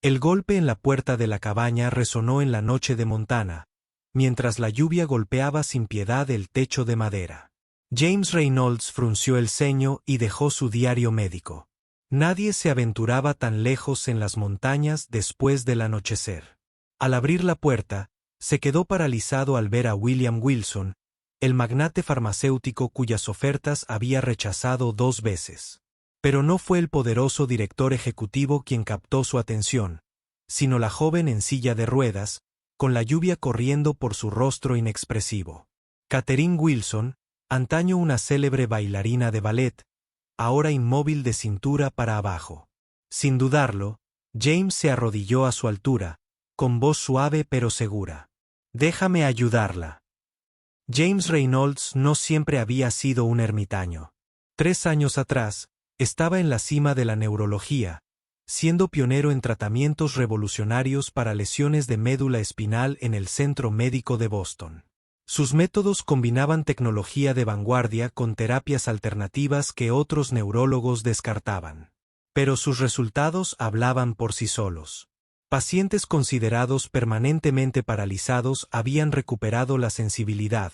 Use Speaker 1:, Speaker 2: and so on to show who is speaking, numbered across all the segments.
Speaker 1: El golpe en la puerta de la cabaña resonó en la noche de Montana, mientras la lluvia golpeaba sin piedad el techo de madera. James Reynolds frunció el ceño y dejó su diario médico. Nadie se aventuraba tan lejos en las montañas después del anochecer. Al abrir la puerta, se quedó paralizado al ver a William Wilson, el magnate farmacéutico cuyas ofertas había rechazado 2 veces. Pero no fue el poderoso director ejecutivo quien captó su atención, sino la joven en silla de ruedas, con la lluvia corriendo por su rostro inexpresivo. Catherine Wilson, antaño una célebre bailarina de ballet, ahora inmóvil de cintura para abajo. Sin dudarlo, James se arrodilló a su altura, con voz suave pero segura. «Déjame ayudarla». James Reynolds no siempre había sido un ermitaño. 3 años atrás, estaba en la cima de la neurología, siendo pionero en tratamientos revolucionarios para lesiones de médula espinal en el Centro Médico de Boston. Sus métodos combinaban tecnología de vanguardia con terapias alternativas que otros neurólogos descartaban. Pero sus resultados hablaban por sí solos. Pacientes considerados permanentemente paralizados habían recuperado la sensibilidad,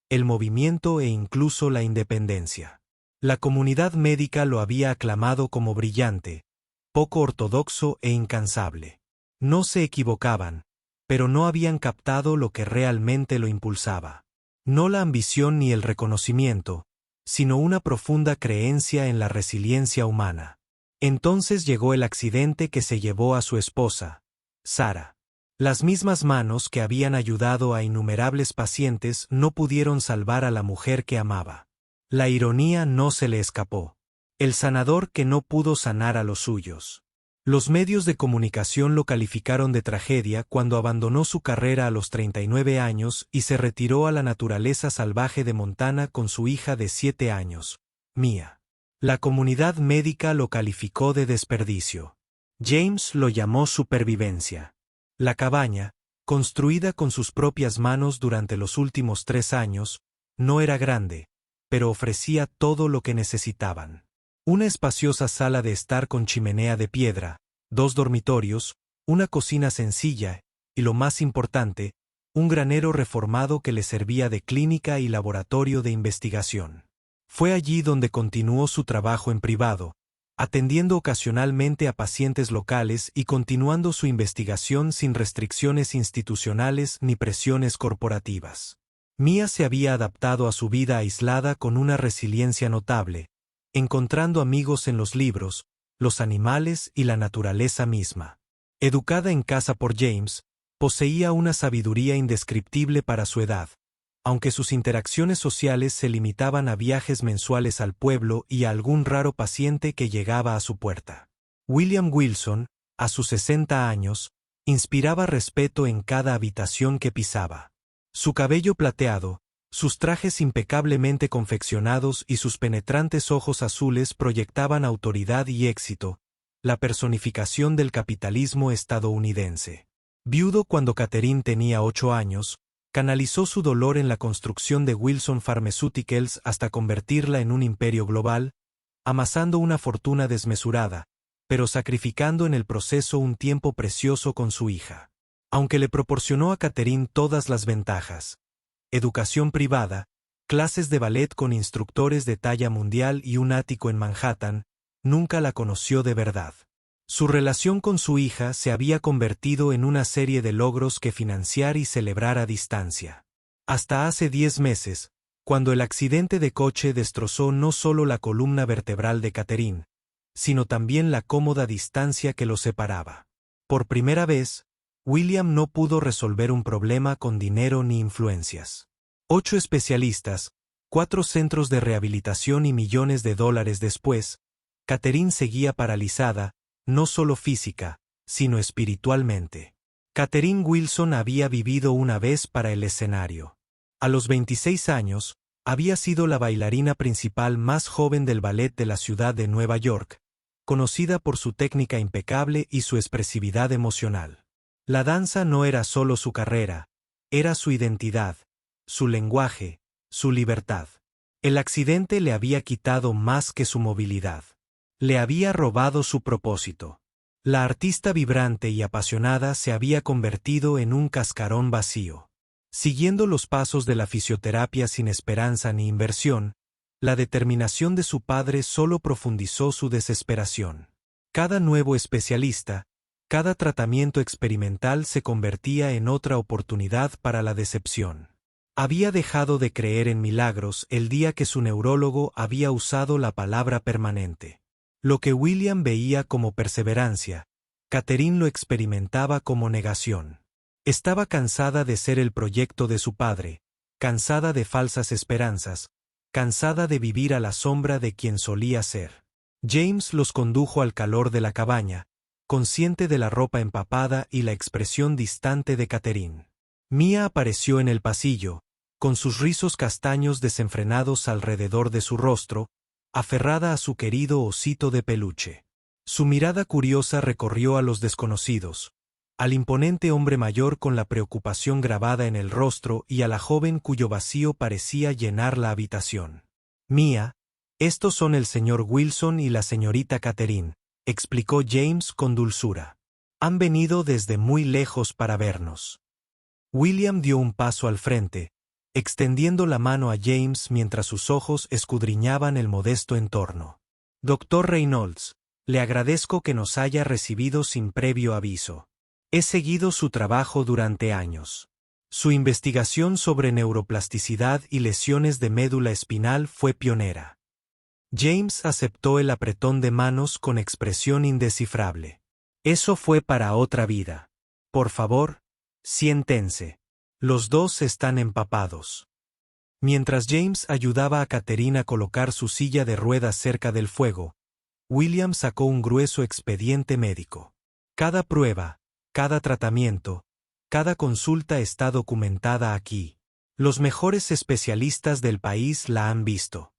Speaker 1: el movimiento e incluso la independencia. La comunidad médica lo había aclamado como brillante, poco ortodoxo e incansable. No se equivocaban, pero no habían captado lo que realmente lo impulsaba. No la ambición ni el reconocimiento, sino una profunda creencia en la resiliencia humana. Entonces llegó el accidente que se llevó a su esposa, Sarah. Las mismas manos que habían ayudado a innumerables pacientes no pudieron salvar a la mujer que amaba. La ironía no se le escapó. El sanador que no pudo sanar a los suyos. Los medios de comunicación lo calificaron de tragedia cuando abandonó su carrera a los 39 años y se retiró a la naturaleza salvaje de Montana con su hija de 7 años, Mia. La comunidad médica lo calificó de desperdicio. James lo llamó supervivencia. La cabaña, construida con sus propias manos durante los últimos 3 años, no era grande, pero ofrecía todo lo que necesitaban. Una espaciosa sala de estar con chimenea de piedra, 2 dormitorios, una cocina sencilla y, lo más importante, un granero reformado que le servía de clínica y laboratorio de investigación. Fue allí donde continuó su trabajo en privado, atendiendo ocasionalmente a pacientes locales y continuando su investigación sin restricciones institucionales ni presiones corporativas. Mia se había adaptado a su vida aislada con una resiliencia notable, encontrando amigos en los libros, los animales y la naturaleza misma. Educada en casa por James, poseía una sabiduría indescriptible para su edad, aunque sus interacciones sociales se limitaban a viajes mensuales al pueblo y a algún raro paciente que llegaba a su puerta. William Wilson, a sus 60 años, inspiraba respeto en cada habitación que pisaba. Su cabello plateado, sus trajes impecablemente confeccionados y sus penetrantes ojos azules proyectaban autoridad y éxito, la personificación del capitalismo estadounidense. Viudo cuando Catherine tenía 8 años, canalizó su dolor en la construcción de Wilson Pharmaceuticals hasta convertirla en un imperio global, amasando una fortuna desmesurada, pero sacrificando en el proceso un tiempo precioso con su hija. Aunque le proporcionó a Catherine todas las ventajas, educación privada, clases de ballet con instructores de talla mundial y un ático en Manhattan, nunca la conoció de verdad. Su relación con su hija se había convertido en una serie de logros que financiar y celebrar a distancia. Hasta hace 10 meses, cuando el accidente de coche destrozó no solo la columna vertebral de Catherine, sino también la cómoda distancia que los separaba. Por primera vez, William no pudo resolver un problema con dinero ni influencias. 8 especialistas, 4 centros de rehabilitación y millones de dólares después, Catherine seguía paralizada, no solo física, sino espiritualmente. Catherine Wilson había vivido una vez para el escenario. A los 26 años, había sido la bailarina principal más joven del ballet de la ciudad de Nueva York, conocida por su técnica impecable y su expresividad emocional. La danza no era solo su carrera, era su identidad, su lenguaje, su libertad. El accidente le había quitado más que su movilidad. Le había robado su propósito. La artista vibrante y apasionada se había convertido en un cascarón vacío. Siguiendo los pasos de la fisioterapia sin esperanza ni inversión, la determinación de su padre solo profundizó su desesperación. Cada nuevo especialista, cada tratamiento experimental se convertía en otra oportunidad para la decepción. Había dejado de creer en milagros el día que su neurólogo había usado la palabra permanente. Lo que William veía como perseverancia, Catherine lo experimentaba como negación. Estaba cansada de ser el proyecto de su padre, cansada de falsas esperanzas, cansada de vivir a la sombra de quien solía ser. James los condujo al calor de la cabaña, consciente de la ropa empapada y la expresión distante de Catherine. Mia apareció en el pasillo, con sus rizos castaños desenfrenados alrededor de su rostro, aferrada a su querido osito de peluche. Su mirada curiosa recorrió a los desconocidos, al imponente hombre mayor con la preocupación grabada en el rostro y a la joven cuyo vacío parecía llenar la habitación. Mia, estos son el señor Wilson y la señorita Catherine, explicó James con dulzura. Han venido desde muy lejos para vernos. William dio un paso al frente, extendiendo la mano a James mientras sus ojos escudriñaban el modesto entorno. Doctor Reynolds, le agradezco que nos haya recibido sin previo aviso. He seguido su trabajo durante años. Su investigación sobre neuroplasticidad y lesiones de médula espinal fue pionera. James aceptó el apretón de manos con expresión indescifrable. Eso fue para otra vida. Por favor, siéntense. Los dos están empapados. Mientras James ayudaba a Catherine a colocar su silla de ruedas cerca del fuego, William sacó un grueso expediente médico. Cada prueba, cada tratamiento, cada consulta está documentada aquí. Los mejores especialistas del país la han visto.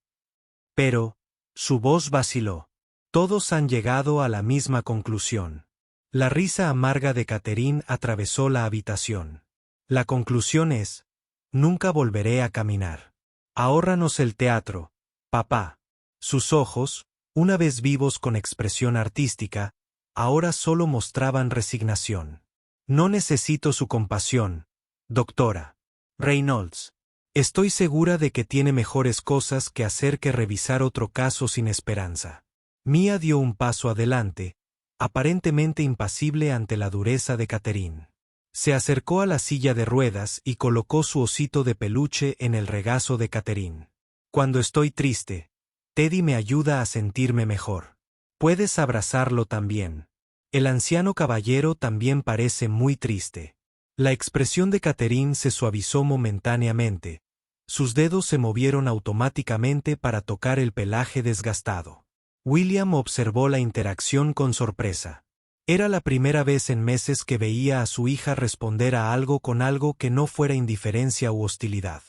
Speaker 1: Pero, su voz vaciló. Todos han llegado a la misma conclusión. La risa amarga de Catherine atravesó la habitación. La conclusión es: nunca volveré a caminar. Ahórranos el teatro, papá. Sus ojos, una vez vivos con expresión artística, ahora solo mostraban resignación. No necesito su compasión, doctora Reynolds. Estoy segura de que tiene mejores cosas que hacer que revisar otro caso sin esperanza. Mia dio un paso adelante, aparentemente impasible ante la dureza de Catherine. Se acercó a la silla de ruedas y colocó su osito de peluche en el regazo de Catherine. Cuando estoy triste, Teddy me ayuda a sentirme mejor. Puedes abrazarlo también. El anciano caballero también parece muy triste. La expresión de Catherine se suavizó momentáneamente. Sus dedos se movieron automáticamente para tocar el pelaje desgastado. William observó la interacción con sorpresa. Era la primera vez en meses que veía a su hija responder a algo con algo que no fuera indiferencia u hostilidad.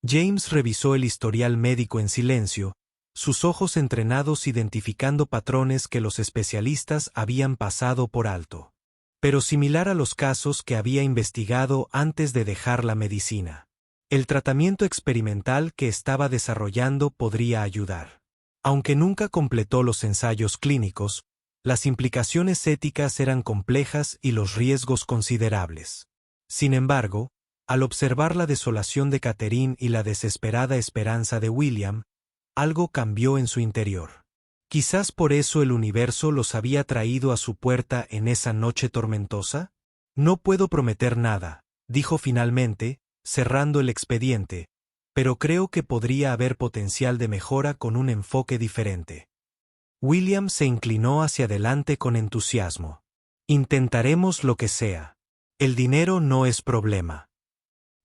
Speaker 1: James revisó el historial médico en silencio, sus ojos entrenados identificando patrones que los especialistas habían pasado por alto. Pero similar a los casos que había investigado antes de dejar la medicina. El tratamiento experimental que estaba desarrollando podría ayudar. Aunque nunca completó los ensayos clínicos, las implicaciones éticas eran complejas y los riesgos considerables. Sin embargo, al observar la desolación de Catherine y la desesperada esperanza de William, algo cambió en su interior. Quizás por eso el universo los había traído a su puerta en esa noche tormentosa. No puedo prometer nada, dijo finalmente, cerrando el expediente, pero creo que podría haber potencial de mejora con un enfoque diferente. William se inclinó hacia adelante con entusiasmo. Intentaremos lo que sea. El dinero no es problema.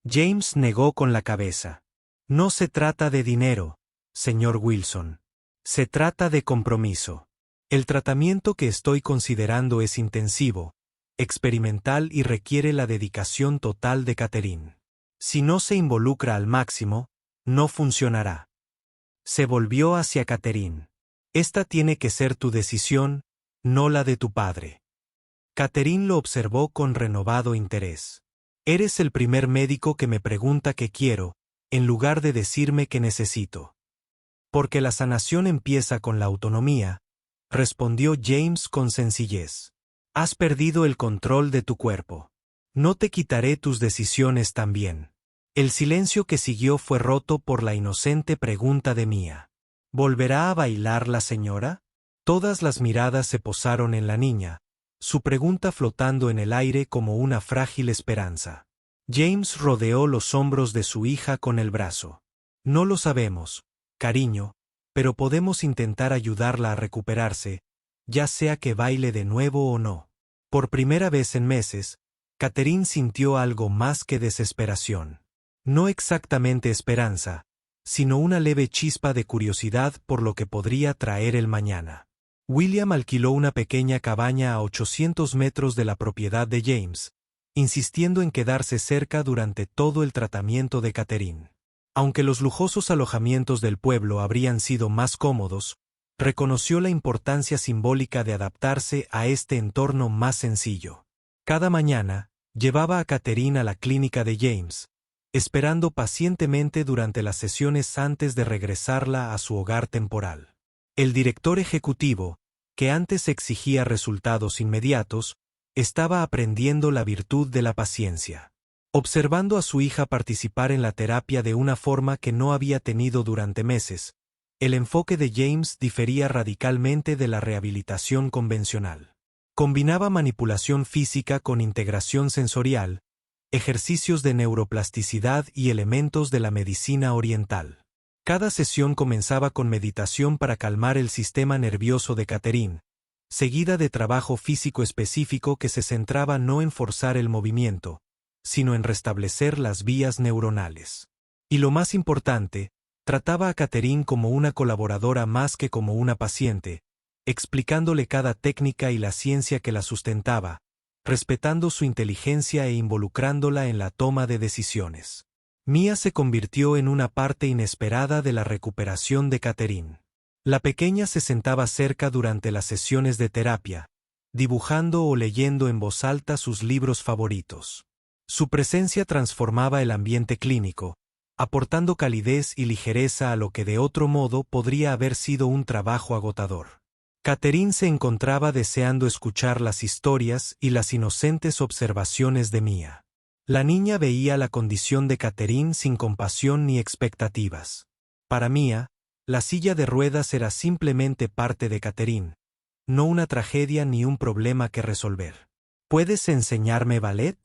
Speaker 1: James negó con la cabeza. No se trata de dinero, señor Wilson. Se trata de compromiso. El tratamiento que estoy considerando es intensivo, experimental y requiere la dedicación total de Catherine. Si no se involucra al máximo, no funcionará. Se volvió hacia Catherine. Esta tiene que ser tu decisión, no la de tu padre. Catherine lo observó con renovado interés. Eres el primer médico que me pregunta qué quiero, en lugar de decirme qué necesito. Porque la sanación empieza con la autonomía, respondió James con sencillez. Has perdido el control de tu cuerpo. No te quitaré tus decisiones también. El silencio que siguió fue roto por la inocente pregunta de Mia. ¿Volverá a bailar la señora? Todas las miradas se posaron en la niña, su pregunta flotando en el aire como una frágil esperanza. James rodeó los hombros de su hija con el brazo. No lo sabemos, cariño, pero podemos intentar ayudarla a recuperarse, ya sea que baile de nuevo o no. Por primera vez en meses, Catherine sintió algo más que desesperación. No exactamente esperanza, sino una leve chispa de curiosidad por lo que podría traer el mañana. William alquiló una pequeña cabaña a 800 metros de la propiedad de James, insistiendo en quedarse cerca durante todo el tratamiento de Catherine. Aunque los lujosos alojamientos del pueblo habrían sido más cómodos, reconoció la importancia simbólica de adaptarse a este entorno más sencillo. Cada mañana, llevaba a Catherine a la clínica de James, esperando pacientemente durante las sesiones antes de regresarla a su hogar temporal. El director ejecutivo, que antes exigía resultados inmediatos, estaba aprendiendo la virtud de la paciencia. Observando a su hija participar en la terapia de una forma que no había tenido durante meses, el enfoque de James difería radicalmente de la rehabilitación convencional. Combinaba manipulación física con integración sensorial, ejercicios de neuroplasticidad y elementos de la medicina oriental. Cada sesión comenzaba con meditación para calmar el sistema nervioso de Catherine, seguida de trabajo físico específico que se centraba no en forzar el movimiento, sino en restablecer las vías neuronales. Y lo más importante, trataba a Catherine como una colaboradora más que como una paciente, explicándole cada técnica y la ciencia que la sustentaba, respetando su inteligencia e involucrándola en la toma de decisiones. Mia se convirtió en una parte inesperada de la recuperación de Catherine. La pequeña se sentaba cerca durante las sesiones de terapia, dibujando o leyendo en voz alta sus libros favoritos. Su presencia transformaba el ambiente clínico, aportando calidez y ligereza a lo que de otro modo podría haber sido un trabajo agotador. Catherine se encontraba deseando escuchar las historias y las inocentes observaciones de Mia. La niña veía la condición de Catherine sin compasión ni expectativas. Para Mia, la silla de ruedas era simplemente parte de Catherine, no una tragedia ni un problema que resolver. ¿Puedes enseñarme ballet?,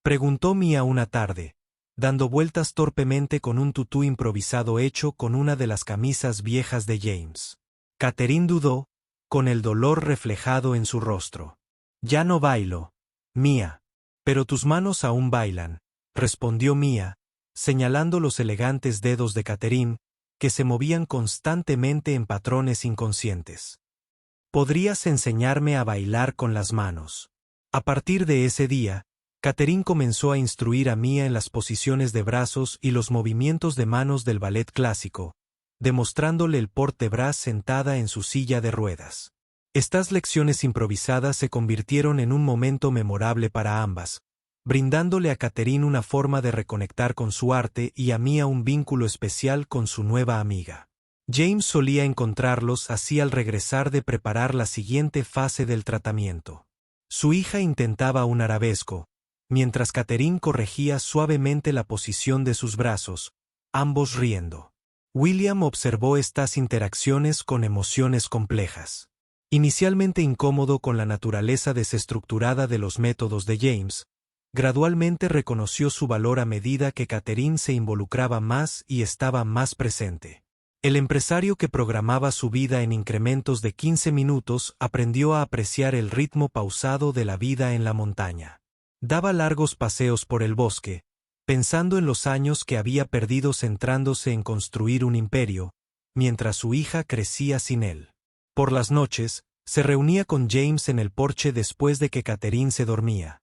Speaker 1: preguntó Mia una tarde, dando vueltas torpemente con un tutú improvisado hecho con una de las camisas viejas de James. Catherine dudó, con el dolor reflejado en su rostro. Ya no bailo, Mia. Pero tus manos aún bailan, respondió Mia, señalando los elegantes dedos de Catherine, que se movían constantemente en patrones inconscientes. Podrías enseñarme a bailar con las manos. A partir de ese día, Catherine comenzó a instruir a Mia en las posiciones de brazos y los movimientos de manos del ballet clásico, demostrándole el porte-bras sentada en su silla de ruedas. Estas lecciones improvisadas se convirtieron en un momento memorable para ambas, brindándole a Catherine una forma de reconectar con su arte y a Mia un vínculo especial con su nueva amiga. James solía encontrarlos así al regresar de preparar la siguiente fase del tratamiento. Su hija intentaba un arabesco, mientras Catherine corregía suavemente la posición de sus brazos, ambos riendo. William observó estas interacciones con emociones complejas. Inicialmente incómodo con la naturaleza desestructurada de los métodos de James, gradualmente reconoció su valor a medida que Catherine se involucraba más y estaba más presente. El empresario que programaba su vida en incrementos de 15 minutos aprendió a apreciar el ritmo pausado de la vida en la montaña. Daba largos paseos por el bosque, pensando en los años que había perdido centrándose en construir un imperio, mientras su hija crecía sin él. Por las noches, se reunía con James en el porche después de que Catherine se dormía.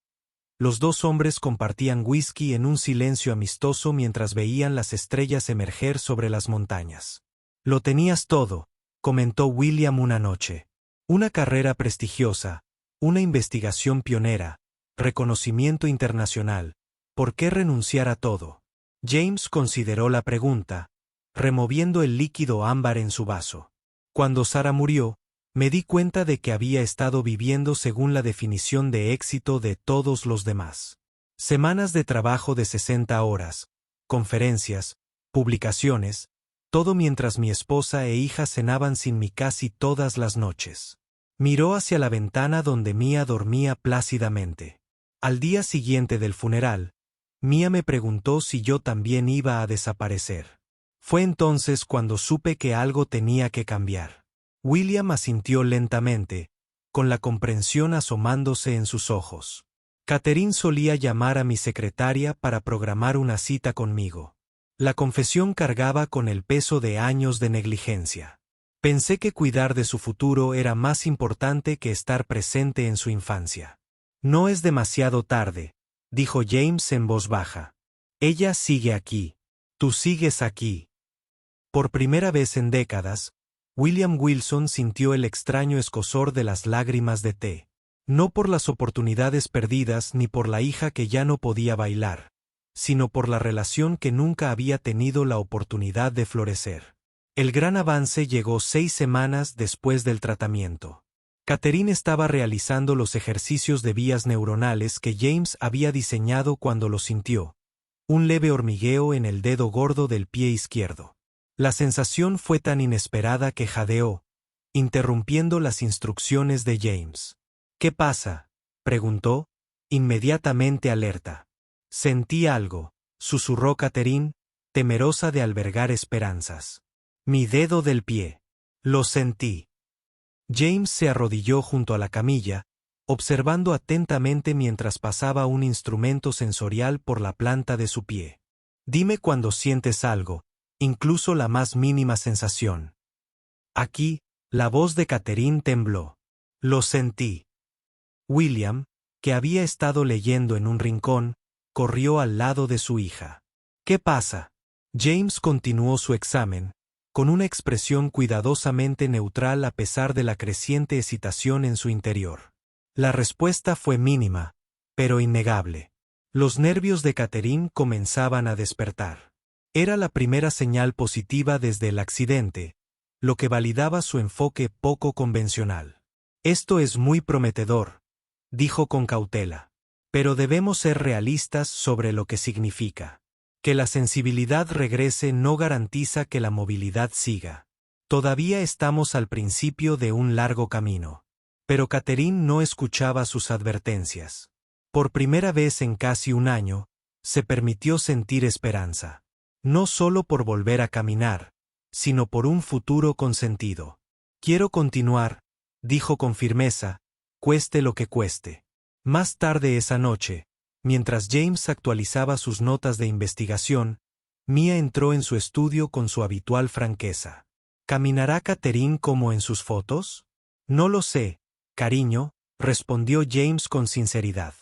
Speaker 1: Los dos hombres compartían whisky en un silencio amistoso mientras veían las estrellas emerger sobre las montañas. Lo tenías todo, comentó William una noche. Una carrera prestigiosa, una investigación pionera, reconocimiento internacional. ¿Por qué renunciar a todo? James consideró la pregunta, removiendo el líquido ámbar en su vaso. Cuando Sarah murió, Me di cuenta de que había estado viviendo según la definición de éxito de todos los demás. Semanas de trabajo de 60 horas, conferencias, publicaciones, todo mientras mi esposa e hija cenaban sin mí casi todas las noches. Miró hacia la ventana donde Mia dormía plácidamente. Al día siguiente del funeral, Mia me preguntó si yo también iba a desaparecer. Fue entonces cuando supe que algo tenía que cambiar. William asintió lentamente, con la comprensión asomándose en sus ojos. Catherine solía llamar a mi secretaria para programar una cita conmigo. La confesión cargaba con el peso de años de negligencia. Pensé que cuidar de su futuro era más importante que estar presente en su infancia. No es demasiado tarde, dijo James en voz baja. Ella sigue aquí. Tú sigues aquí. Por primera vez en décadas, William Wilson sintió el extraño escozor de las lágrimas de té. No por las oportunidades perdidas ni por la hija que ya no podía bailar, sino por la relación que nunca había tenido la oportunidad de florecer. El gran avance llegó 6 semanas después del tratamiento. Catherine estaba realizando los ejercicios de vías neuronales que James había diseñado cuando lo sintió, un leve hormigueo en el dedo gordo del pie izquierdo. La sensación fue tan inesperada que jadeó, interrumpiendo las instrucciones de James. ¿Qué pasa?, preguntó, inmediatamente alerta. Sentí algo, susurró Catherine, temerosa de albergar esperanzas. Mi dedo del pie. Lo sentí. James se arrodilló junto a la camilla, observando atentamente mientras pasaba un instrumento sensorial por la planta de su pie. Dime cuando sientes algo, incluso la más mínima sensación. Aquí, la voz de Catherine tembló. Lo sentí. William, que había estado leyendo en un rincón, corrió al lado de su hija. ¿Qué pasa? James continuó su examen, con una expresión cuidadosamente neutral a pesar de la creciente excitación en su interior. La respuesta fue mínima, pero innegable. Los nervios de Catherine comenzaban a despertar. Era la primera señal positiva desde el accidente, lo que validaba su enfoque poco convencional. Esto es muy prometedor, dijo con cautela. Pero debemos ser realistas sobre lo que significa. Que la sensibilidad regrese no garantiza que la movilidad siga. Todavía estamos al principio de un largo camino. Pero Catherine no escuchaba sus advertencias. Por primera vez en casi un año, se permitió sentir esperanza. No solo por volver a caminar, sino por un futuro con sentido. Quiero continuar, dijo con firmeza, cueste lo que cueste. Más tarde esa noche, mientras James actualizaba sus notas de investigación, Mia entró en su estudio con su habitual franqueza. ¿Caminará Catherine como en sus fotos? No lo sé, cariño, respondió James con sinceridad.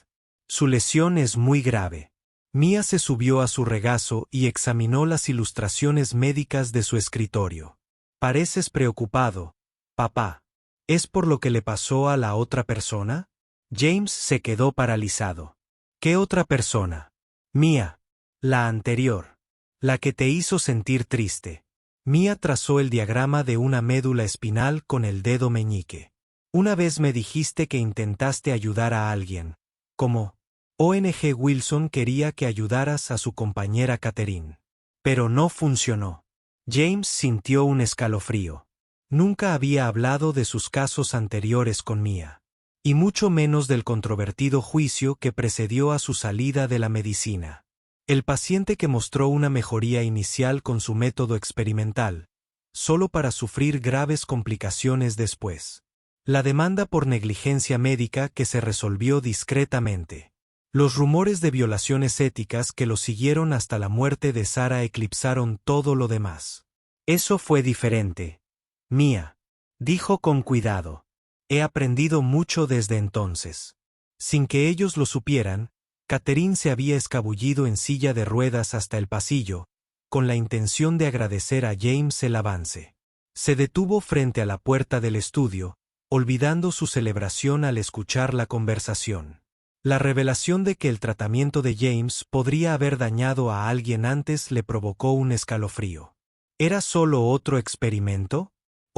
Speaker 1: Su lesión es muy grave. Mia se subió a su regazo y examinó las ilustraciones médicas de su escritorio. Pareces preocupado, papá. ¿Es por lo que le pasó a la otra persona? James se quedó paralizado. ¿Qué otra persona? Mia. La anterior. La que te hizo sentir triste. Mia trazó el diagrama de una médula espinal con el dedo meñique. Una vez me dijiste que intentaste ayudar a alguien, como ONG Wilson quería que ayudaras a su compañera Catherine. Pero no funcionó. James sintió un escalofrío. Nunca había hablado de sus casos anteriores con Mia, y mucho menos del controvertido juicio que precedió a su salida de la medicina. El paciente que mostró una mejoría inicial con su método experimental, solo para sufrir graves complicaciones después. La demanda por negligencia médica que se resolvió discretamente. Los rumores de violaciones éticas que lo siguieron hasta la muerte de Sarah eclipsaron todo lo demás. Eso fue diferente. Mia, dijo con cuidado. He aprendido mucho desde entonces. Sin que ellos lo supieran, Catherine se había escabullido en silla de ruedas hasta el pasillo, con la intención de agradecer a James el avance. Se detuvo frente a la puerta del estudio, olvidando su celebración al escuchar la conversación. La revelación de que el tratamiento de James podría haber dañado a alguien antes le provocó un escalofrío. ¿Era solo otro experimento?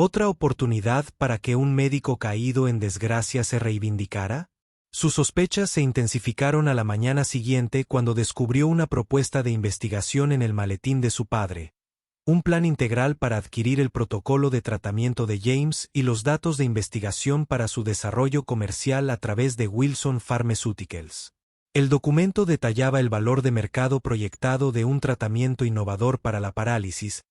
Speaker 1: ¿Otra oportunidad para que un médico caído en desgracia se reivindicara? Sus sospechas se intensificaron a la mañana siguiente cuando descubrió una propuesta de investigación en el maletín de su padre. Un plan integral para adquirir el protocolo de tratamiento de James y los datos de investigación para su desarrollo comercial a través de Wilson Pharmaceuticals. El documento detallaba el valor de mercado proyectado de un tratamiento innovador para la parálisis,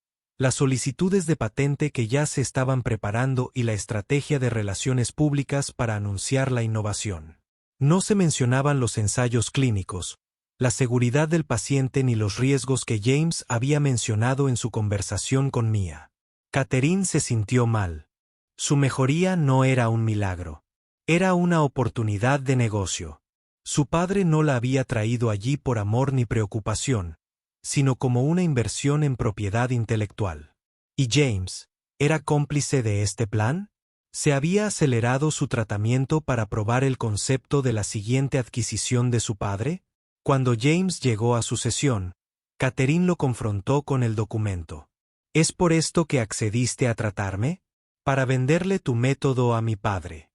Speaker 1: las solicitudes de patente que ya se estaban preparando y la estrategia de relaciones públicas para anunciar la innovación. No se mencionaban los ensayos clínicos, la seguridad del paciente ni los riesgos que James había mencionado en su conversación con Mia. Catherine se sintió mal. Su mejoría no era un milagro. Era una oportunidad de negocio. Su padre no la había traído allí por amor ni preocupación, sino como una inversión en propiedad intelectual. ¿Y James era cómplice de este plan? ¿Se había acelerado su tratamiento para probar el concepto de la siguiente adquisición de su padre? Cuando James llegó a su sesión, Catherine lo confrontó con el documento. ¿Es por esto que accediste a tratarme? Para venderle tu método a mi padre.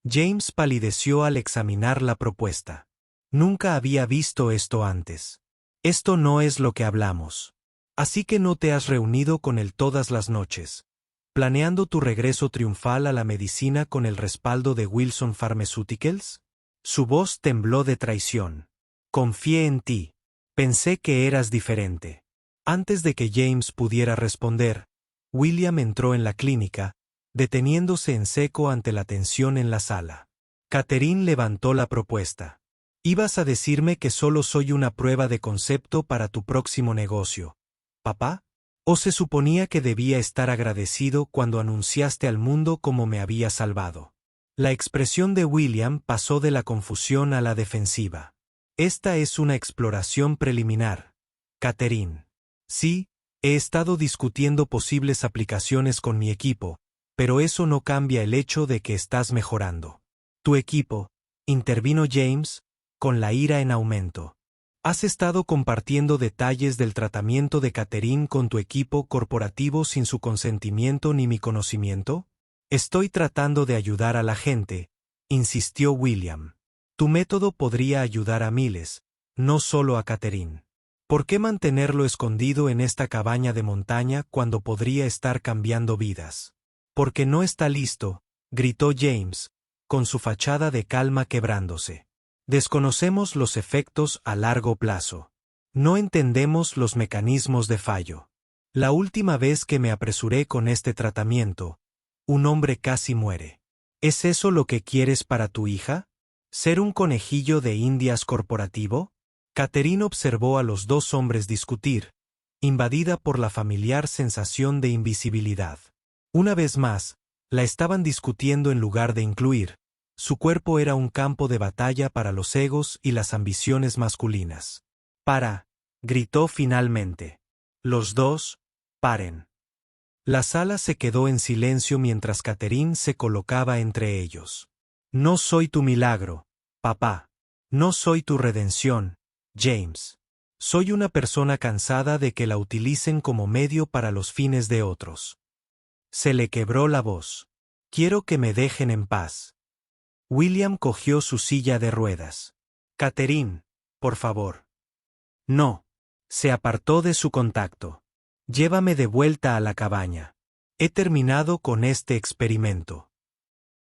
Speaker 1: James palideció al examinar la propuesta. Nunca había visto esto antes. Esto no es lo que hablamos. Así que no te has reunido con él todas las noches, planeando tu regreso triunfal a la medicina con el respaldo de Wilson Pharmaceuticals. Su voz tembló de traición. Confié en ti. Pensé que eras diferente. Antes de que James pudiera responder, William entró en la clínica, deteniéndose en seco ante la tensión en la sala. Catherine levantó la propuesta. Ibas a decirme que solo soy una prueba de concepto para tu próximo negocio, ¿papá? ¿O se suponía que debía estar agradecido cuando anunciaste al mundo cómo me había salvado? La expresión de William pasó de la confusión a la defensiva. Esta es una exploración preliminar, Catherine. Sí, he estado discutiendo posibles aplicaciones con mi equipo, pero eso no cambia el hecho de que estás mejorando. Tu equipo, intervino James, con la ira en aumento. ¿Has estado compartiendo detalles del tratamiento de Catherine con tu equipo corporativo sin su consentimiento ni mi conocimiento? Estoy tratando de ayudar a la gente, insistió William. Tu método podría ayudar a miles, no solo a Catherine. ¿Por qué mantenerlo escondido en esta cabaña de montaña cuando podría estar cambiando vidas? Porque no está listo, gritó James, con su fachada de calma quebrándose. Desconocemos los efectos a largo plazo. No entendemos los mecanismos de fallo. La última vez que me apresuré con este tratamiento, un hombre casi muere. ¿Es eso lo que quieres para tu hija? ¿Ser un conejillo de indias corporativo? Catherine observó a los dos hombres discutir, invadida por la familiar sensación de invisibilidad. Una vez más, la estaban discutiendo en lugar de incluir. Su cuerpo era un campo de batalla para los egos y las ambiciones masculinas. «Para», gritó finalmente. «Los dos, paren». La sala se quedó en silencio mientras Catherine se colocaba entre ellos. «No soy tu milagro, papá. No soy tu redención, James. Soy una persona cansada de que la utilicen como medio para los fines de otros». Se le quebró la voz. «Quiero que me dejen en paz». William cogió su silla de ruedas. «Catherine, por favor». «No». Se apartó de su contacto. «Llévame de vuelta a la cabaña. He terminado con este experimento».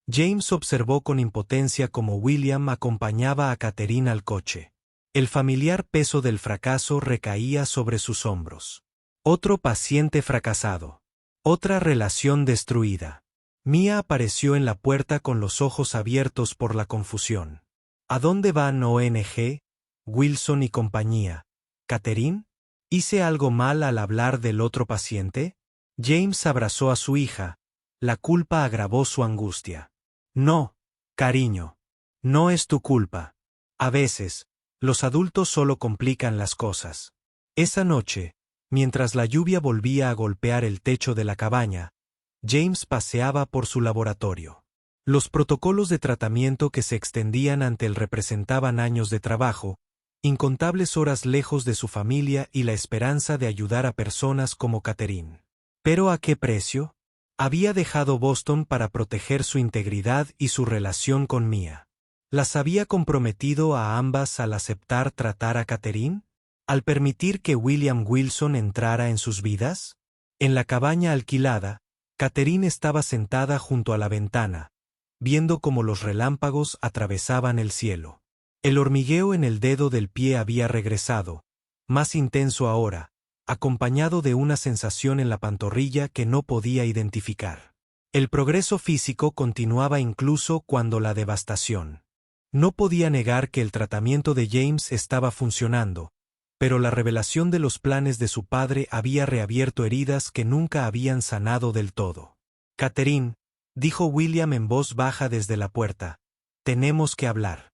Speaker 1: James observó con impotencia cómo William acompañaba a Catherine al coche. El familiar peso del fracaso recaía sobre sus hombros. Otro paciente fracasado. Otra relación destruida. Mia apareció en la puerta con los ojos abiertos por la confusión. ¿A dónde van ONG, Wilson y compañía? ¿Catherine? ¿Hice algo mal al hablar del otro paciente? James abrazó a su hija. La culpa agravó su angustia. No, cariño. No es tu culpa. A veces, los adultos solo complican las cosas. Esa noche, mientras la lluvia volvía a golpear el techo de la cabaña, James paseaba por su laboratorio. Los protocolos de tratamiento que se extendían ante él representaban años de trabajo, incontables horas lejos de su familia y la esperanza de ayudar a personas como Catherine. ¿Pero a qué precio? Había dejado Boston para proteger su integridad y su relación con Mia. ¿Las había comprometido a ambas al aceptar tratar a Catherine? ¿Al permitir que William Wilson entrara en sus vidas? En la cabaña alquilada, Catherine estaba sentada junto a la ventana, viendo cómo los relámpagos atravesaban el cielo. El hormigueo en el dedo del pie había regresado, más intenso ahora, acompañado de una sensación en la pantorrilla que no podía identificar. El progreso físico continuaba incluso cuando la devastación. No podía negar que el tratamiento de James estaba funcionando, pero la revelación de los planes de su padre había reabierto heridas que nunca habían sanado del todo. Catherine, dijo William en voz baja desde la puerta, tenemos que hablar.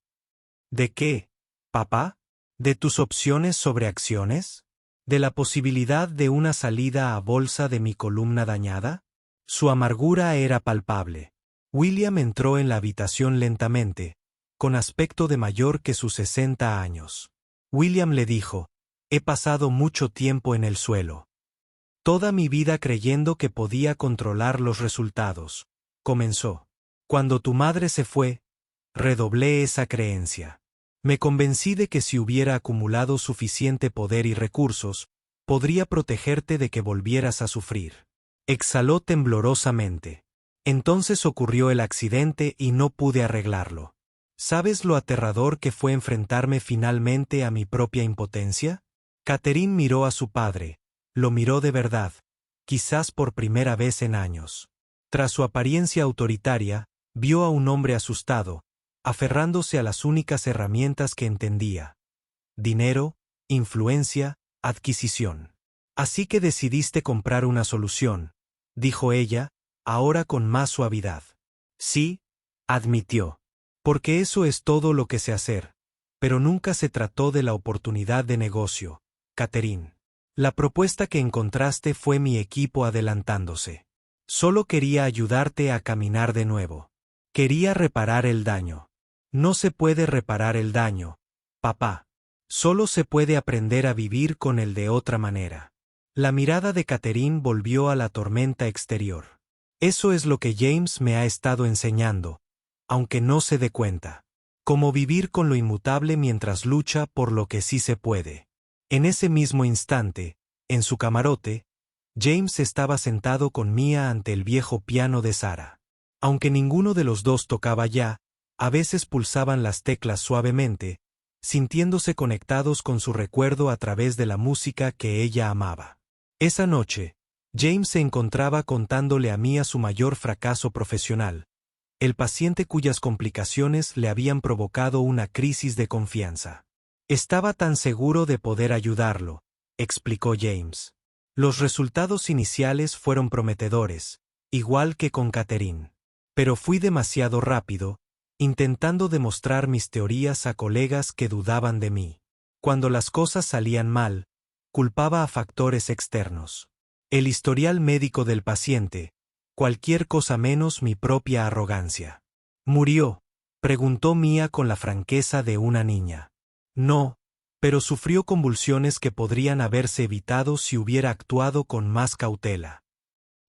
Speaker 1: ¿De qué, papá? ¿De tus opciones sobre acciones? ¿De la posibilidad de una salida a bolsa de mi columna dañada? Su amargura era palpable. William entró en la habitación lentamente, con aspecto de mayor que sus 60 años. William le dijo, he pasado mucho tiempo en el suelo. Toda mi vida creyendo que podía controlar los resultados. Comenzó. Cuando tu madre se fue, redoblé esa creencia. Me convencí de que si hubiera acumulado suficiente poder y recursos, podría protegerte de que volvieras a sufrir. Exhaló temblorosamente. Entonces ocurrió el accidente y no pude arreglarlo. ¿Sabes lo aterrador que fue enfrentarme finalmente a mi propia impotencia? Catherine miró a su padre, lo miró de verdad, quizás por primera vez en años. Tras su apariencia autoritaria, vio a un hombre asustado, aferrándose a las únicas herramientas que entendía: dinero, influencia, adquisición. Así que decidiste comprar una solución, dijo ella, ahora con más suavidad. Sí, admitió. Porque eso es todo lo que sé hacer, pero nunca se trató de la oportunidad de negocio, Catherine. La propuesta que encontraste fue mi equipo adelantándose. Solo quería ayudarte a caminar de nuevo. Quería reparar el daño. No se puede reparar el daño, papá. Solo se puede aprender a vivir con él de otra manera. La mirada de Catherine volvió a la tormenta exterior. Eso es lo que James me ha estado enseñando, aunque no se dé cuenta. Cómo vivir con lo inmutable mientras lucha por lo que sí se puede. En ese mismo instante, en su camarote, James estaba sentado con Mia ante el viejo piano de Sarah. Aunque ninguno de los dos tocaba ya, a veces pulsaban las teclas suavemente, sintiéndose conectados con su recuerdo a través de la música que ella amaba. Esa noche, James se encontraba contándole a Mia su mayor fracaso profesional, el paciente cuyas complicaciones le habían provocado una crisis de confianza. Estaba tan seguro de poder ayudarlo, explicó James. Los resultados iniciales fueron prometedores, igual que con Catherine. Pero fui demasiado rápido, intentando demostrar mis teorías a colegas que dudaban de mí. Cuando las cosas salían mal, culpaba a factores externos. El historial médico del paciente, cualquier cosa menos mi propia arrogancia. ¿Murió?, preguntó Mia con la franqueza de una niña. No, pero sufrió convulsiones que podrían haberse evitado si hubiera actuado con más cautela.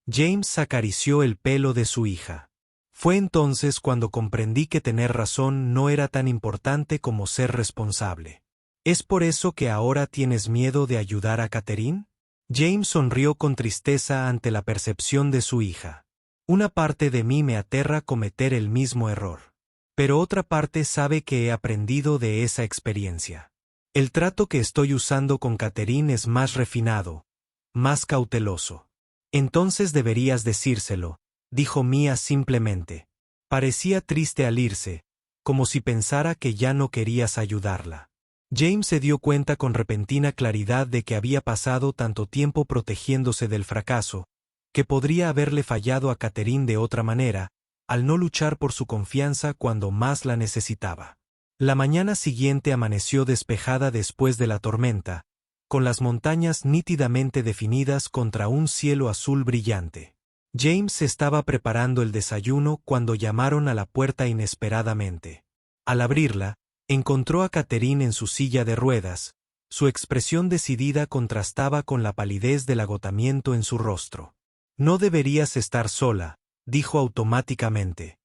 Speaker 1: James acarició el pelo de su hija. Fue entonces cuando comprendí que tener razón no era tan importante como ser responsable. ¿Es por eso que ahora tienes miedo de ayudar a Catherine? James sonrió con tristeza ante la percepción de su hija. Una parte de mí me aterra cometer el mismo error. Pero otra parte sabe que he aprendido de esa experiencia. El trato que estoy usando con Catherine es más refinado, más cauteloso. Entonces deberías decírselo, dijo Mia simplemente. Parecía triste al irse, como si pensara que ya no querías ayudarla. James se dio cuenta con repentina claridad de que había pasado tanto tiempo protegiéndose del fracaso, que podría haberle fallado a Catherine de otra manera, al no luchar por su confianza cuando más la necesitaba. La mañana siguiente amaneció despejada después de la tormenta, con las montañas nítidamente definidas contra un cielo azul brillante. James estaba preparando el desayuno cuando llamaron a la puerta inesperadamente. Al abrirla, encontró a Catherine en su silla de ruedas. Su expresión decidida contrastaba con la palidez del agotamiento en su rostro. No deberías estar sola, dijo automáticamente.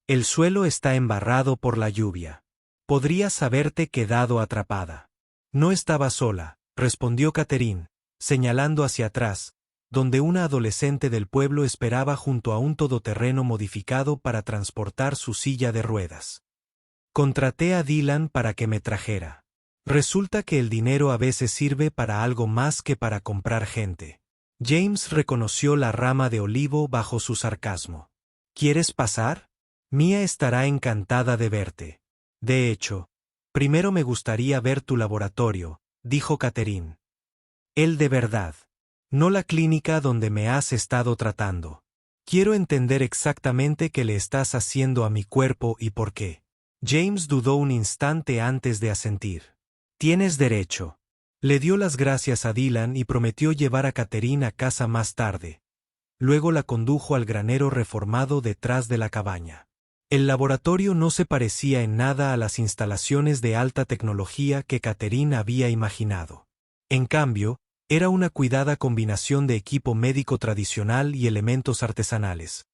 Speaker 1: El suelo está embarrado por la lluvia. Podrías haberte quedado atrapada. No estaba sola, respondió Catherine, señalando hacia atrás, donde una adolescente del pueblo esperaba junto a un todoterreno modificado para transportar su silla de ruedas. Contraté a Dylan para que me trajera. Resulta que el dinero a veces sirve para algo más que para comprar gente. James reconoció la rama de olivo bajo su sarcasmo. ¿Quieres pasar? Mia estará encantada de verte. De hecho, primero me gustaría ver tu laboratorio, dijo Catherine. El de verdad. No la clínica donde me has estado tratando. Quiero entender exactamente qué le estás haciendo a mi cuerpo y por qué. James dudó un instante antes de asentir. Tienes derecho. Le dio las gracias a Dylan y prometió llevar a Catherine a casa más tarde. Luego la condujo al granero reformado detrás de la cabaña. El laboratorio no se parecía en nada a las instalaciones de alta tecnología que Catherine había imaginado. En cambio, era una cuidada combinación de equipo médico tradicional y elementos artesanales.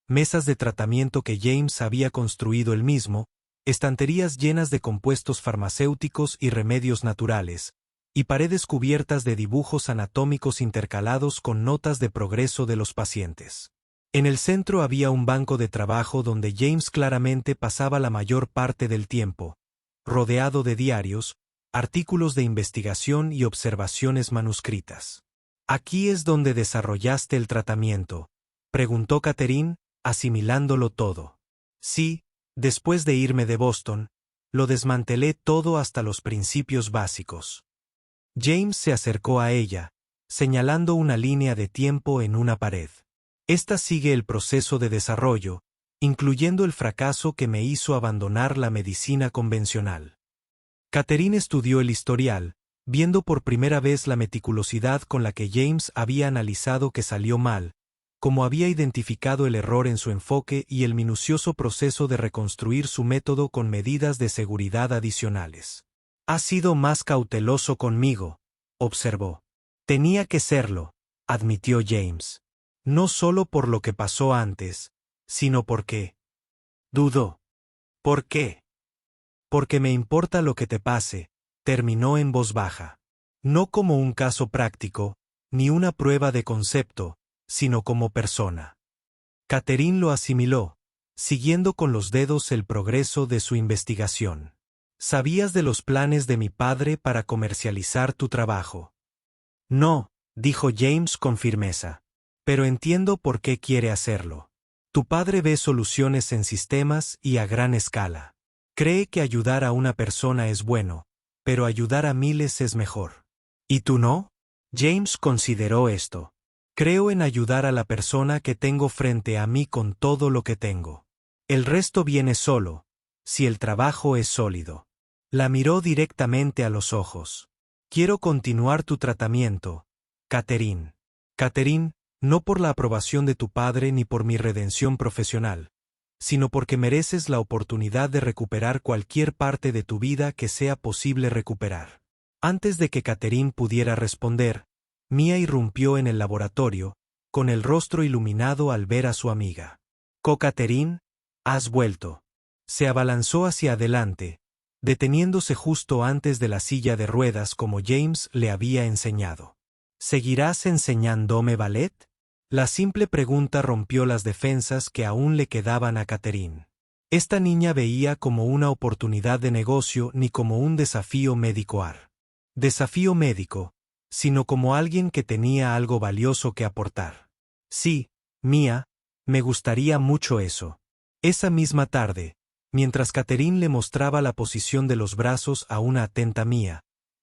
Speaker 1: Mesas de tratamiento que James había construido él mismo, estanterías llenas de compuestos farmacéuticos y remedios naturales, y paredes cubiertas de dibujos anatómicos intercalados con notas de progreso de los pacientes. En el centro había un banco de trabajo donde James claramente pasaba la mayor parte del tiempo, rodeado de diarios, artículos de investigación y observaciones manuscritas. ¿Aquí es donde desarrollaste el tratamiento?, preguntó Catherine, asimilándolo todo. Sí, después de irme de Boston, lo desmantelé todo hasta los principios básicos. James se acercó a ella, señalando una línea de tiempo en una pared. Esta sigue el proceso de desarrollo, incluyendo el fracaso que me hizo abandonar la medicina convencional. Catherine estudió el historial, viendo por primera vez la meticulosidad con la que James había analizado que salió mal, cómo había identificado el error en su enfoque y el minucioso proceso de reconstruir su método con medidas de seguridad adicionales. «Has sido más cauteloso conmigo», observó. «Tenía que serlo», admitió James. «No solo por lo que pasó antes, sino porque…» dudó. «¿Por qué?» «Porque me importa lo que te pase», terminó en voz baja. «No como un caso práctico, ni una prueba de concepto, sino como persona». Catherine lo asimiló, siguiendo con los dedos el progreso de su investigación. «¿Sabías de los planes de mi padre para comercializar tu trabajo?» «No», dijo James con firmeza. «Pero entiendo por qué quiere hacerlo. Tu padre ve soluciones en sistemas y a gran escala. Cree que ayudar a una persona es bueno, pero ayudar a miles es mejor. ¿Y tú no?» James consideró esto. «Creo en ayudar a la persona que tengo frente a mí con todo lo que tengo. El resto viene solo, si el trabajo es sólido». La miró directamente a los ojos. «Quiero continuar tu tratamiento, Catherine. Catherine, no por la aprobación de tu padre ni por mi redención profesional, sino porque mereces la oportunidad de recuperar cualquier parte de tu vida que sea posible recuperar». Antes de que Catherine pudiera responder, Mia irrumpió en el laboratorio, con el rostro iluminado al ver a su amiga. «Catherine, has vuelto». Se abalanzó hacia adelante, deteniéndose justo antes de la silla de ruedas como James le había enseñado. «¿Seguirás enseñándome ballet?». La simple pregunta rompió las defensas que aún le quedaban a Catherine. Esta niña veía como una oportunidad de negocio ni como un desafío médico-ar. Desafío médico, sino como alguien que tenía algo valioso que aportar. «Sí, Mia, me gustaría mucho eso». Esa misma tarde, mientras Catherine le mostraba la posición de los brazos a una atenta Mia,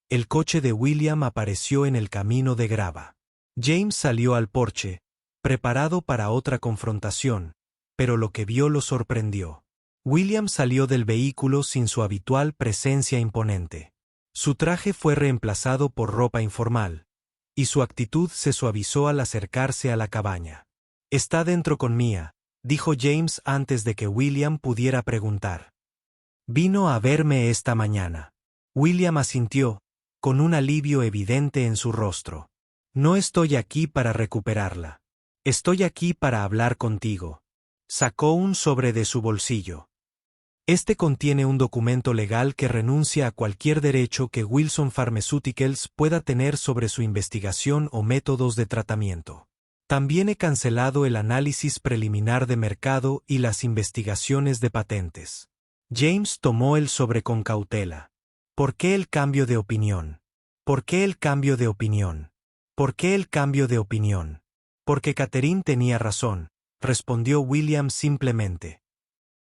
Speaker 1: el coche de William apareció en el camino de grava. James salió al porche, preparado para otra confrontación, pero lo que vio lo sorprendió. William salió del vehículo sin su habitual presencia imponente. Su traje fue reemplazado por ropa informal, y su actitud se suavizó al acercarse a la cabaña. «Está dentro con Mia», dijo James antes de que William pudiera preguntar. «Vino a verme esta mañana». William asintió, con un alivio evidente en su rostro. «No estoy aquí para recuperarla. Estoy aquí para hablar contigo. Sacó un sobre de su bolsillo. Este contiene un documento legal que renuncia a cualquier derecho que Wilson Pharmaceuticals pueda tener sobre su investigación o métodos de tratamiento. También he cancelado el análisis preliminar de mercado y las investigaciones de patentes. James tomó el sobre con cautela. ¿Por qué el cambio de opinión? ¿Por qué el cambio de opinión? ¿Por qué el cambio de opinión? Porque Catherine tenía razón, respondió William simplemente.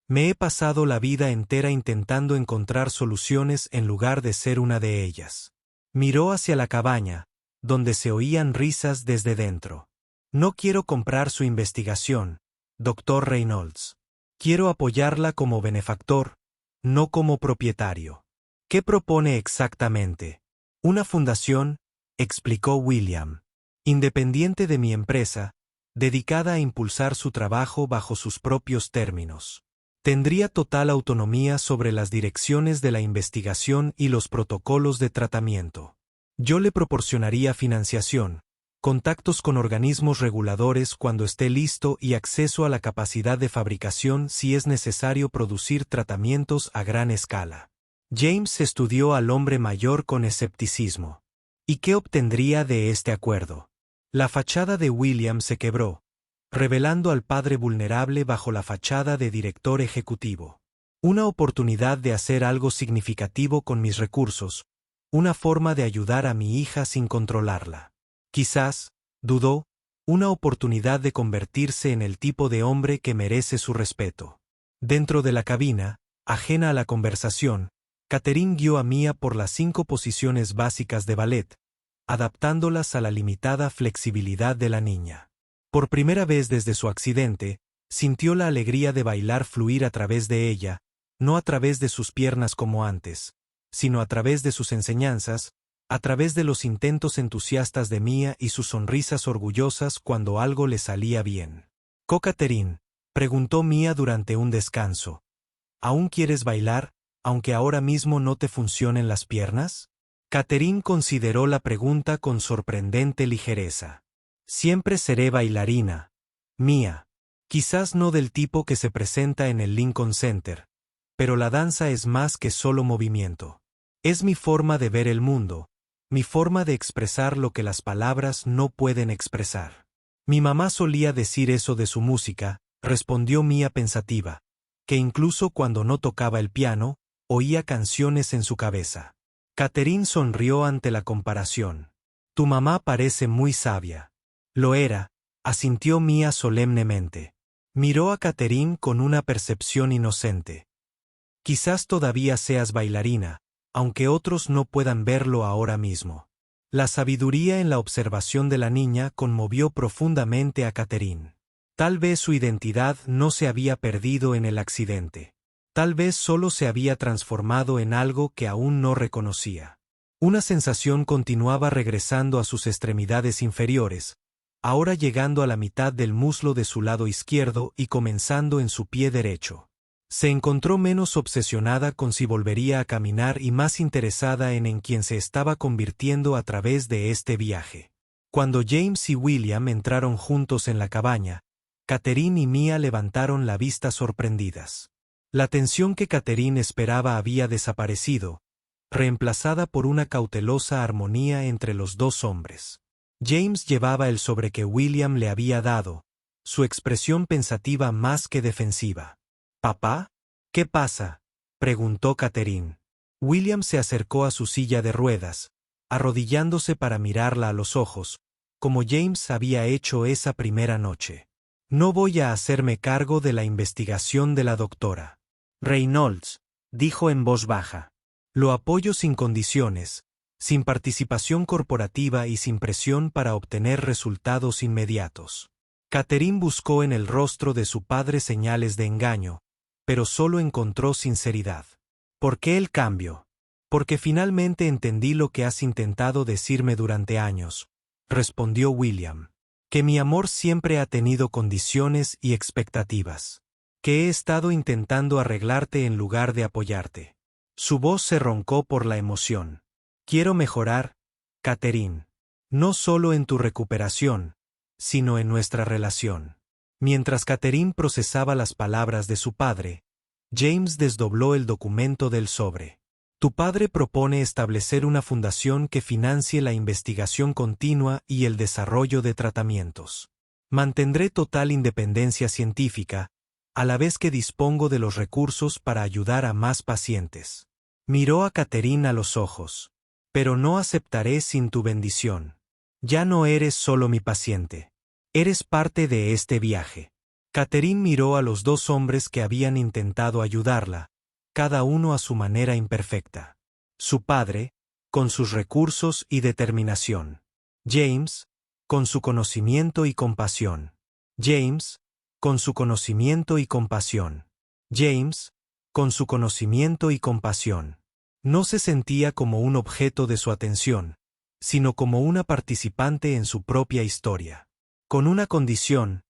Speaker 1: Me he pasado la vida entera intentando encontrar soluciones en lugar de ser una de ellas. Miró hacia la cabaña, donde se oían risas desde dentro. No quiero comprar su investigación, Dr. Reynolds. Quiero apoyarla como benefactor, no como propietario. ¿Qué propone exactamente? Una fundación, explicó William, independiente de mi empresa, dedicada a impulsar su trabajo bajo sus propios términos. Tendría total autonomía sobre las direcciones de la investigación y los protocolos de tratamiento. Yo le proporcionaría financiación, contactos con organismos reguladores cuando esté listo y acceso a la capacidad de fabricación si es necesario producir tratamientos a gran escala. James estudió al hombre mayor con escepticismo. ¿Y qué obtendría de este acuerdo? La fachada de William se quebró, revelando al padre vulnerable bajo la fachada de director ejecutivo. Una oportunidad de hacer algo significativo con mis recursos, una forma de ayudar a mi hija sin controlarla. Quizás, dudó, una oportunidad de convertirse en el tipo de hombre que merece su respeto. Dentro de la cabina, ajena a la conversación, Catherine guió a Mia por las 5 posiciones básicas de ballet, adaptándolas a la limitada flexibilidad de la niña. Por primera vez desde su accidente, sintió la alegría de bailar fluir a través de ella, no a través de sus piernas como antes, sino a través de sus enseñanzas, a través de los intentos entusiastas de Mia y sus sonrisas orgullosas cuando algo le salía bien. «Catherine», preguntó Mia durante un descanso, «¿aún quieres bailar, aunque ahora mismo no te funcionen las piernas?» Catherine consideró la pregunta con sorprendente ligereza. «Siempre seré bailarina, Mia. Quizás no del tipo que se presenta en el Lincoln Center, pero la danza es más que solo movimiento. Es mi forma de ver el mundo, mi forma de expresar lo que las palabras no pueden expresar». «Mi mamá solía decir eso de su música», respondió Mia pensativa, «que incluso cuando no tocaba el piano, oía canciones en su cabeza». Catherine sonrió ante la comparación. «Tu mamá parece muy sabia». «Lo era», asintió Mia solemnemente. Miró a Catherine con una percepción inocente. «Quizás todavía seas bailarina, aunque otros no puedan verlo ahora mismo». La sabiduría en la observación de la niña conmovió profundamente a Catherine. Tal vez su identidad no se había perdido en el accidente. Tal vez solo se había transformado en algo que aún no reconocía. Una sensación continuaba regresando a sus extremidades inferiores, ahora llegando a la mitad del muslo de su lado izquierdo y comenzando en su pie derecho. Se encontró menos obsesionada con si volvería a caminar y más interesada en quien se estaba convirtiendo a través de este viaje. Cuando James y William entraron juntos en la cabaña, Catherine y Mia levantaron la vista sorprendidas. La tensión que Catherine esperaba había desaparecido, reemplazada por una cautelosa armonía entre los dos hombres. James llevaba el sobre que William le había dado, su expresión pensativa más que defensiva. «¿Papá? ¿Qué pasa?», preguntó Catherine. William se acercó a su silla de ruedas, arrodillándose para mirarla a los ojos, como James había hecho esa primera noche. «No voy a hacerme cargo de la investigación de la doctora Reynolds», dijo en voz baja. «Lo apoyo sin condiciones, sin participación corporativa y sin presión para obtener resultados inmediatos». Catherine buscó en el rostro de su padre señales de engaño, pero solo encontró sinceridad. «¿Por qué el cambio?» «Porque finalmente entendí lo que has intentado decirme durante años», respondió William. «Que mi amor siempre ha tenido condiciones y expectativas. Que he estado intentando arreglarte en lugar de apoyarte». Su voz se roncó por la emoción. «Quiero mejorar, Catherine. No solo en tu recuperación, sino en nuestra relación. Mientras Catherine procesaba las palabras de su padre, James desdobló el documento del sobre. Tu padre propone establecer una fundación que financie la investigación continua y el desarrollo de tratamientos. Mantendré total independencia científica, a la vez que dispongo de los recursos para ayudar a más pacientes. Miró a Catherine a los ojos. Pero no aceptaré sin tu bendición. Ya no eres solo mi paciente. Eres parte de este viaje. Catherine miró a los dos hombres que habían intentado ayudarla, cada uno a su manera imperfecta. Su padre, con sus recursos y determinación. James, con su conocimiento y compasión. James, con su conocimiento y compasión. James, con su conocimiento y compasión. No se sentía como un objeto de su atención, sino como una participante en su propia historia. Con una condición,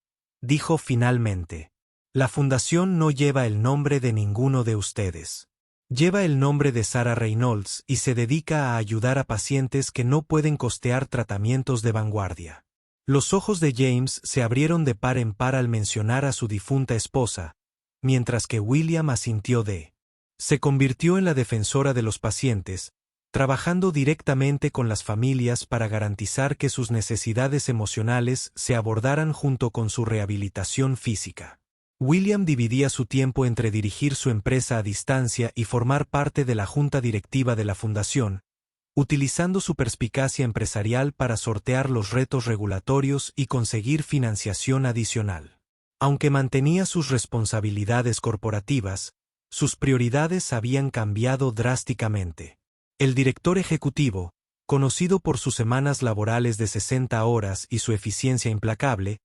Speaker 1: dijo finalmente. La fundación no lleva el nombre de ninguno de ustedes. Lleva el nombre de Sarah Reynolds y se dedica a ayudar a pacientes que no pueden costear tratamientos de vanguardia. Los ojos de James se abrieron de par en par al mencionar a su difunta esposa, mientras que William asintió Se convirtió en la defensora de los pacientes, trabajando directamente con las familias para garantizar que sus necesidades emocionales se abordaran junto con su rehabilitación física. William dividía su tiempo entre dirigir su empresa a distancia y formar parte de la junta directiva de la fundación, utilizando su perspicacia empresarial para sortear los retos regulatorios y conseguir financiación adicional. Aunque mantenía sus responsabilidades corporativas, sus prioridades habían cambiado drásticamente. El director ejecutivo, conocido por sus semanas laborales de 60 horas y su eficiencia implacable,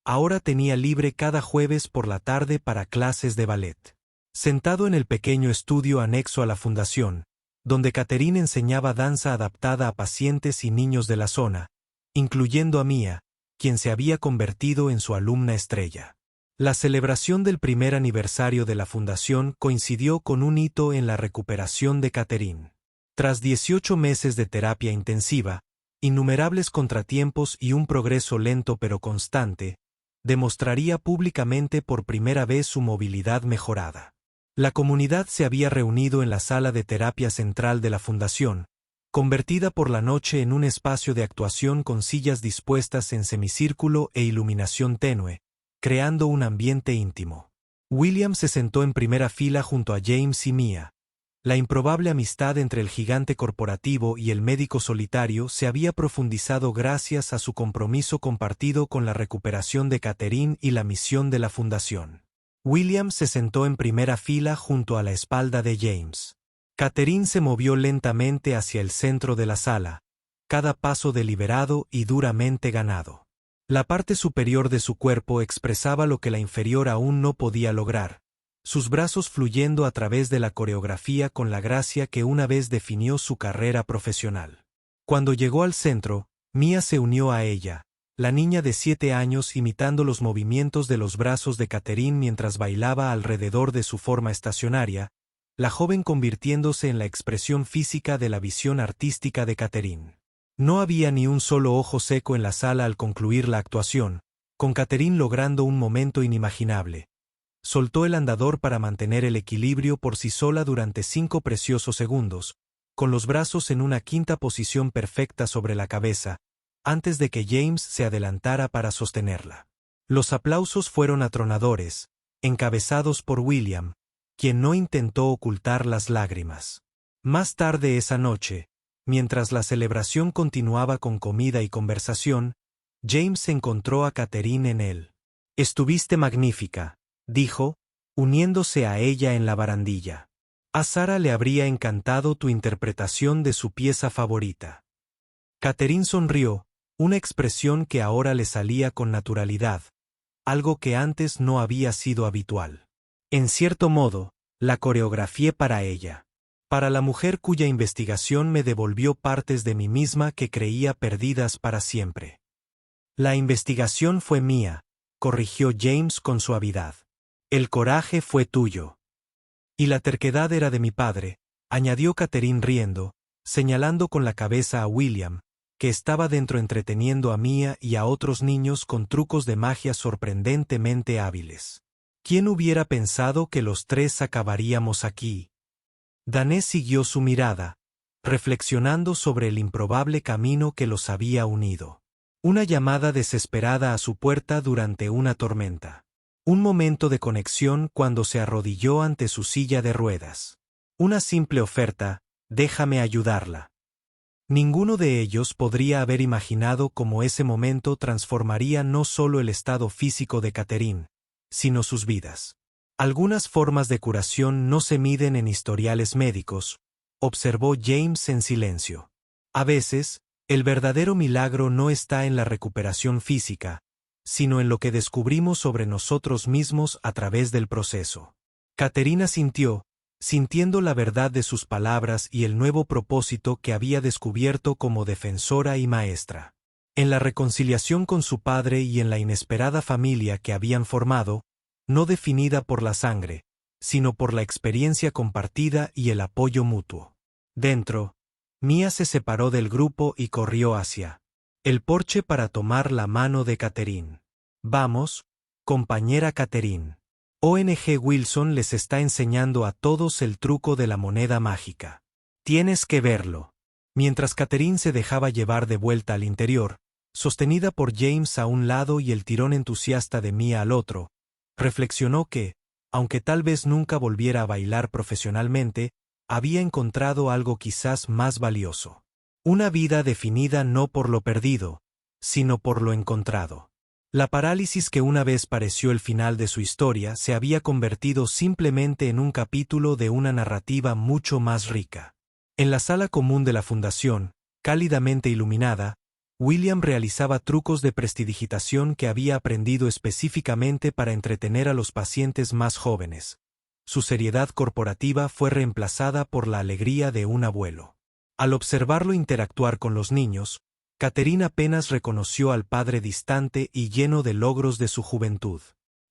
Speaker 1: ahora tenía libre cada jueves por la tarde para clases de ballet. Sentado en el pequeño estudio anexo a la fundación, donde Catherine enseñaba danza adaptada a pacientes y niños de la zona, incluyendo a Mia, quien se había convertido en su alumna estrella. La celebración del primer aniversario de la fundación coincidió con un hito en la recuperación de Catherine. Tras 18 meses de terapia intensiva, innumerables contratiempos y un progreso lento pero constante, demostraría públicamente por primera vez su movilidad mejorada. La comunidad se había reunido en la sala de terapia central de la fundación, convertida por la noche en un espacio de actuación con sillas dispuestas en semicírculo e iluminación tenue, creando un ambiente íntimo. William se sentó en primera fila junto a James y Mia. La improbable amistad entre el gigante corporativo y el médico solitario se había profundizado gracias a su compromiso compartido con la recuperación de Catherine y la misión de la fundación. William se sentó en primera fila junto a la espalda de James. Catherine se movió lentamente hacia el centro de la sala, cada paso deliberado y duramente ganado. La parte superior de su cuerpo expresaba lo que la inferior aún no podía lograr, sus brazos fluyendo a través de la coreografía con la gracia que una vez definió su carrera profesional. Cuando llegó al centro, Mia se unió a ella, la niña de 7 años imitando los movimientos de los brazos de Catherine mientras bailaba alrededor de su forma estacionaria, la joven convirtiéndose en la expresión física de la visión artística de Catherine. No había ni un solo ojo seco en la sala al concluir la actuación, con Catherine logrando un momento inimaginable. Soltó el andador para mantener el equilibrio por sí sola durante 5 preciosos segundos, con los brazos en una quinta posición perfecta sobre la cabeza, antes de que James se adelantara para sostenerla. Los aplausos fueron atronadores, encabezados por William, quien no intentó ocultar las lágrimas. Más tarde esa noche, mientras la celebración continuaba con comida y conversación, James encontró a Catherine en él. «Estuviste magnífica», dijo, uniéndose a ella en la barandilla. A Sarah le habría encantado tu interpretación de su pieza favorita. Catherine sonrió, una expresión que ahora le salía con naturalidad, algo que antes no había sido habitual. En cierto modo, la coreografié para ella. Para la mujer cuya investigación me devolvió partes de mí misma que creía perdidas para siempre. La investigación fue mía, corrigió James con suavidad. El coraje fue tuyo. Y la terquedad era de mi padre, añadió Catherine riendo, señalando con la cabeza a William, que estaba dentro entreteniendo a Mia y a otros niños con trucos de magia sorprendentemente hábiles. ¿Quién hubiera pensado que los tres acabaríamos aquí? Dané siguió su mirada, reflexionando sobre el improbable camino que los había unido. Una llamada desesperada a su puerta durante una tormenta. Un momento de conexión cuando se arrodilló ante su silla de ruedas. Una simple oferta, déjame ayudarla. Ninguno de ellos podría haber imaginado cómo ese momento transformaría no solo el estado físico de Catherine, sino sus vidas. Algunas formas de curación no se miden en historiales médicos, observó James en silencio. A veces, el verdadero milagro no está en la recuperación física, sino en lo que descubrimos sobre nosotros mismos a través del proceso. Catherine asintió, sintiendo la verdad de sus palabras y el nuevo propósito que había descubierto como defensora y maestra. En la reconciliación con su padre y en la inesperada familia que habían formado, no definida por la sangre, sino por la experiencia compartida y el apoyo mutuo. Dentro, Mia se separó del grupo y corrió hacia el porche para tomar la mano de Catherine. Vamos, compañera Catherine. ONG Wilson les está enseñando a todos el truco de la moneda mágica. Tienes que verlo. Mientras Catherine se dejaba llevar de vuelta al interior, sostenida por James a un lado y el tirón entusiasta de Mia al otro, reflexionó que, aunque tal vez nunca volviera a bailar profesionalmente, había encontrado algo quizás más valioso. Una vida definida no por lo perdido, sino por lo encontrado. La parálisis que una vez pareció el final de su historia se había convertido simplemente en un capítulo de una narrativa mucho más rica. En la sala común de la fundación, cálidamente iluminada, William realizaba trucos de prestidigitación que había aprendido específicamente para entretener a los pacientes más jóvenes. Su seriedad corporativa fue reemplazada por la alegría de un abuelo. Al observarlo interactuar con los niños, Catherine apenas reconoció al padre distante y lleno de logros de su juventud.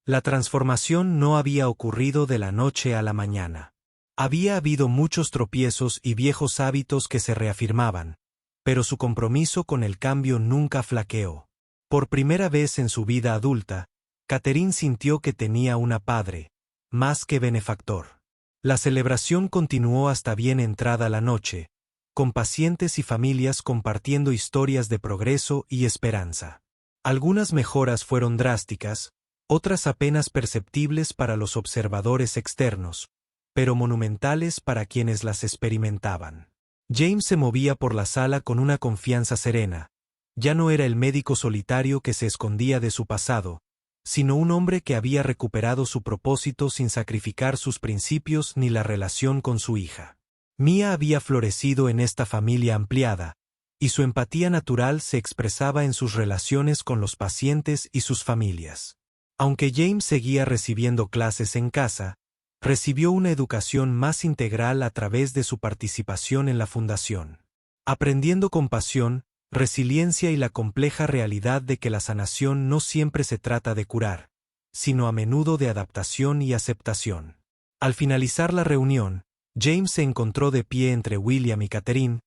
Speaker 1: La transformación no había ocurrido de la noche a la mañana. Había habido muchos tropiezos y viejos hábitos que se reafirmaban, pero su compromiso con el cambio nunca flaqueó. Por primera vez en su vida adulta, Catherine sintió que tenía un padre, más que benefactor. La celebración continuó hasta bien entrada la noche, con pacientes y familias compartiendo historias de progreso y esperanza. Algunas mejoras fueron drásticas, otras apenas perceptibles para los observadores externos, pero monumentales para quienes las experimentaban. James se movía por la sala con una confianza serena. Ya no era el médico solitario que se escondía de su pasado, sino un hombre que había recuperado su propósito sin sacrificar sus principios ni la relación con su hija. Mia había florecido en esta familia ampliada, y su empatía natural se expresaba en sus relaciones con los pacientes y sus familias. Aunque James seguía recibiendo clases en casa, recibió una educación más integral a través de su participación en la fundación. Aprendiendo compasión, resiliencia y la compleja realidad de que la sanación no siempre se trata de curar, sino a menudo de adaptación y aceptación. Al finalizar la reunión, James se encontró de pie entre William y Catherine,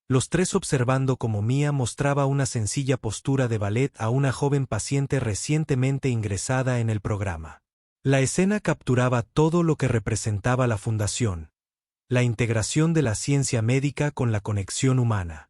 Speaker 1: los tres observando cómo Mia mostraba una sencilla postura de ballet a una joven paciente recientemente ingresada en el programa. La escena capturaba todo lo que representaba la fundación, la integración de la ciencia médica con la conexión humana.